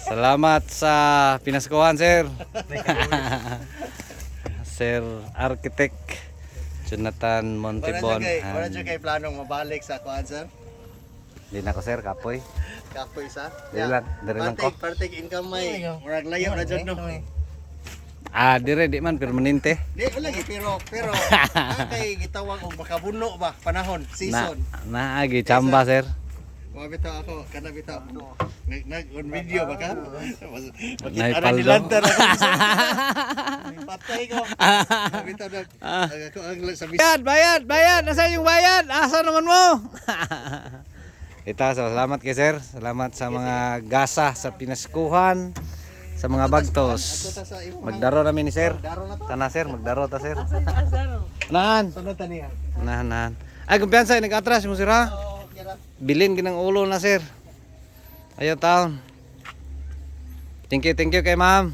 Salamat sa pinaskuhan, sir. Sir Architect Jonathan Montebon. Wala siya kay planong mabalik sa kuan sir. Hindi na ko, sir, kapoy. Kapoy sa. Dari lang ko. Partik income may. Murag layo na jud no. Dire di man permanente. Di lagi pero kay gitawag og makabuno ba panahon season. Naagi chamba, sir. Mga bitaw ako, kana bitaw. Nag-on video ba ka? Naipaldo. Nilanta na ako. Patay ko. Bitaw na. Ako ang sabi. Bayad! Nasaan yung bayad? Asa naman mo? Salamat kay sir. Salamat sa mga gasa sa pinaskuhan. Sa mga bagtos. Magdaro namin ni sir. Sana sir, magdaro ta sir. Nahan. Sunod taniya. Nahan. Ay, kumpiyansa, nag-atras mo sir ha? Bilin ginang ulo na sir. Ayaw taon. Thank you kay ma'am.